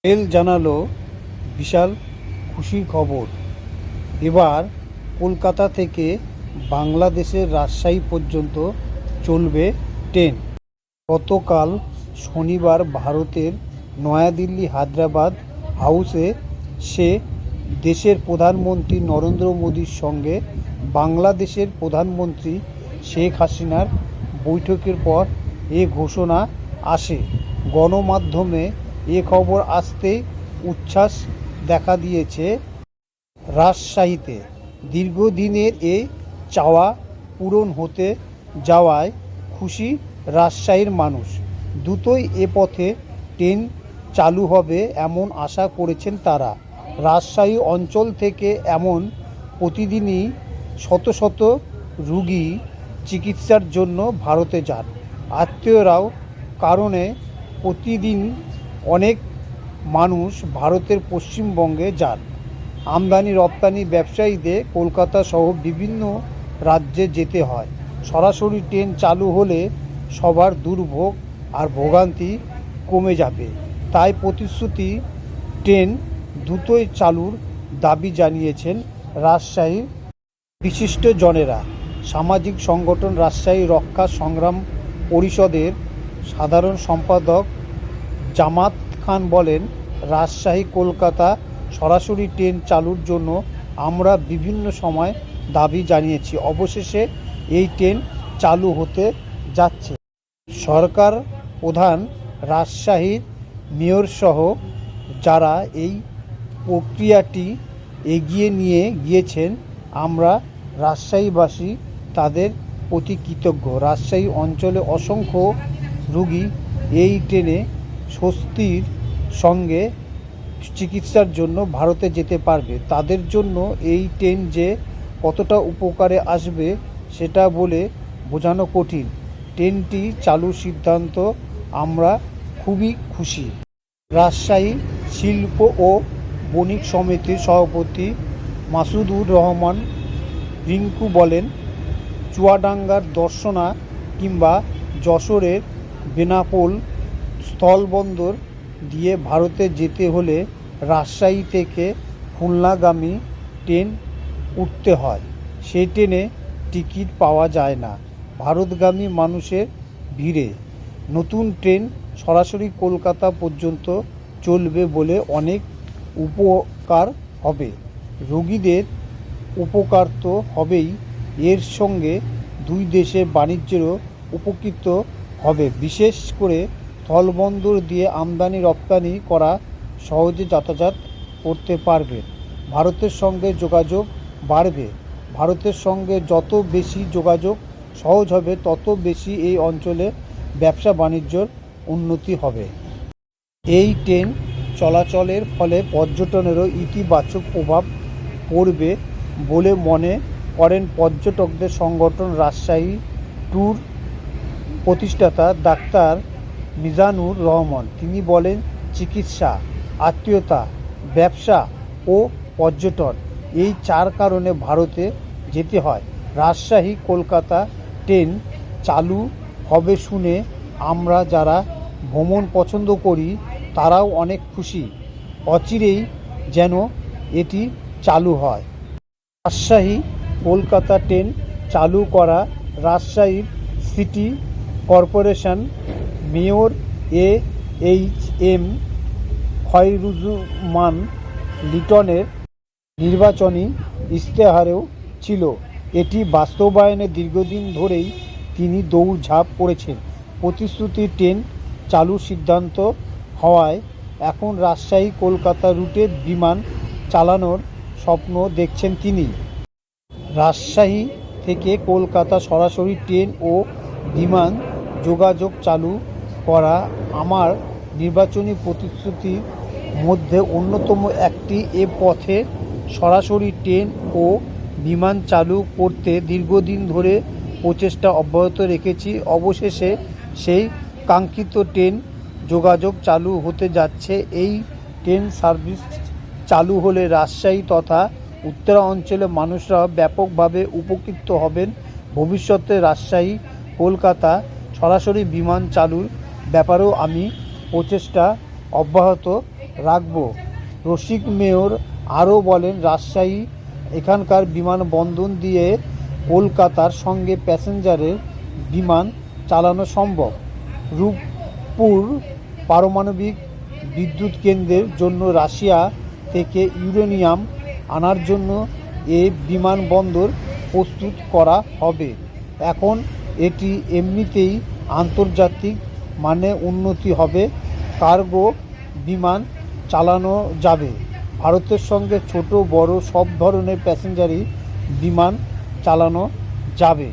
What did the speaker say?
Rail জানালো বিশাল খুশির খবর। এবার কলকাতা থেকে বাংলাদেশের রাজশাহী পর্যন্ত চলবে ট্রেন। গতকাল শনিবার ভারতের নয়াদিল্লি হায়দ্রাবাদ হাউসে সে দেশের প্রধানমন্ত্রী নরেন্দ্র মোদির সঙ্গে বাংলাদেশের প্রধানমন্ত্রী শেখ হাসিনার বৈঠকের পর এ ঘোষণা আসে। গণমাধ্যমে এ খবর আসতেই উচ্ছ্বাস দেখা দিয়েছে রাজশাহীতে। দীর্ঘদিনের এ চাওয়া পূরণ হতে যাওয়ায় খুশি রাজশাহীর মানুষ। দ্রুতই এ পথে ট্রেন চালু হবে এমন আশা করছেন তারা। রাজশাহী অঞ্চল থেকে এমন প্রতিদিনই শত শত রোগী চিকিৎসার জন্য ভারতে যান। আত্মীয়রাও কারণে প্রতিদিন অনেক মানুষ ভারতের পশ্চিমবঙ্গে যান। আমদানি রপ্তানি ব্যবসায়ীদের কলকাতা সহ বিভিন্ন রাজ্যে যেতে হয়। সরাসরি ট্রেন চালু হলে সবার দুর্ভোগ আর ভোগান্তি কমে যাবে। তাই প্রতিশ্রুতি ট্রেন দ্রুতই চালুর দাবি জানিয়েছেন রাজশাহীর বিশিষ্টজনেরা। সামাজিক সংগঠন রাজশাহী রক্ষা সংগ্রাম পরিষদের সাধারণ সম্পাদক জামাত খান বলেন, রাজশাহী কলকাতা সরাসরি ট্রেন চালুর জন্য আমরা বিভিন্ন সময় দাবি জানিয়েছি। অবশেষে এই ট্রেন চালু হতে যাচ্ছে। সরকার প্রধান, রাজশাহীর মেয়রসহ যারা এই প্রক্রিয়াটি এগিয়ে নিয়ে গিয়েছেন, আমরা রাজশাহীবাসী তাদের প্রতি কৃতজ্ঞ। রাজশাহী অঞ্চলে অসংখ্য রোগী এই ট্রেনে স্বস্তির সঙ্গে চিকিৎসার জন্য ভারতে যেতে পারবে। তাদের জন্য এই ট্রেন যে কতটা উপকারে আসবে সেটা বলে বোঝানো কঠিন। ট্রেনটি চালুর সিদ্ধান্ত আমরা খুবই খুশি। রাজশাহী শিল্প ও বণিক সমিতির সভাপতি মাসুদুর রহমান রিঙ্কু বলেন, চুয়াডাঙ্গার দর্শনা কিংবা যশোরের বেনাপোল স্থলবন্দর দিয়ে ভারতে যেতে হলে রাজশাহী থেকে খুলনাগামী ট্রেন উঠতে হয়। সেই ট্রেনে টিকিট পাওয়া যায় না ভারতগামী মানুষের ভিড়ে। নতুন ট্রেন সরাসরি কলকাতা পর্যন্ত চলবে বলে অনেক উপকার হবে। রোগীদের উপকার তো হবেই, এর সঙ্গে দুই দেশের বাণিজ্যেরও উপকৃত হবে। বিশেষ করে স্থলবন্দর দিয়ে আমদানি রপ্তানি করা সহজে যাতায়াত করতে পারবে। ভারতের সঙ্গে যোগাযোগ বাড়বে। ভারতের সঙ্গে যত বেশি যোগাযোগ সহজ হবে, তত বেশি এই অঞ্চলে ব্যবসা বাণিজ্যর উন্নতি হবে। এই ট্রেন চলাচলের ফলে পর্যটনেরও ইতিবাচক প্রভাব পড়বে বলে মনে করেন পর্যটকদের সংগঠন রাজশাহী ট্যুর প্রতিষ্ঠাতা ডাক্তার মিজানুর রহমান। তিনি বলেন, চিকিৎসা, আত্মীয়তা, ব্যবসা ও পর্যটন, এই চার কারণে ভারতে যেতে হয়। রাজশাহী কলকাতা ট্রেন চালু হবে শুনে আমরা যারা ভ্রমণ পছন্দ করি তারাও অনেক খুশি। অচিরেই যেন এটি চালু হয়। রাজশাহী কলকাতা ট্রেন চালু করা রাজশাহীর city corporation mayor HM. Khairuzzaman লিটনের নির্বাচনী ইশতেহারেও ছিল। এটি বাস্তবায়নে দীর্ঘদিন ধরেই তিনি দৌড়ঝাঁপ করেছেন। প্রতিশ্রুতি ট্রেন চালুর সিদ্ধান্ত হওয়ায় এখন রাজশাহী কলকাতা রুটে বিমান চালানোর স্বপ্ন দেখছেন তিনি। রাজশাহী থেকে কলকাতা সরাসরি ট্রেন ও বিমান যোগাযোগ চালু করা আমার নির্বাচনী প্রতিশ্রুতির মধ্যে অন্যতম একটি। এ পথে সরাসরি ট্রেন ও বিমান চালু করতে দীর্ঘদিন ধরে প্রচেষ্টা অব্যাহত রেখেছি। অবশেষে সেই কাঙ্ক্ষিত ট্রেন যোগাযোগ চালু হতে যাচ্ছে। এই ট্রেন সার্ভিস চালু হলে রাজশাহী তথা উত্তরাঞ্চলের মানুষরা ব্যাপকভাবে উপকৃত হবেন। ভবিষ্যতে রাজশাহী কলকাতা সরাসরি বিমান চালুর ব্যাপারেও আমি প্রচেষ্টা অব্যাহত রাখব। রসিক মেয়র আরও বলেন, রাজশাহী এখানকার বিমানবন্দর দিয়ে কলকাতার সঙ্গে প্যাসেঞ্জারের বিমান চালানো সম্ভব। রূপপুর পারমাণবিক বিদ্যুৎ কেন্দ্রের জন্য রাশিয়া থেকে ইউরেনিয়াম আনার জন্য এ বিমানবন্দর প্রস্তুত করা হবে। এখন এটি এমনিতেই আন্তর্জাতিক মানে উন্নতি হবে, কার্গো বিমান চালানো যাবে। ভারতের সঙ্গে ছোট বড় সব ধরনের প্যাসেঞ্জারই বিমান চালানো যাবে।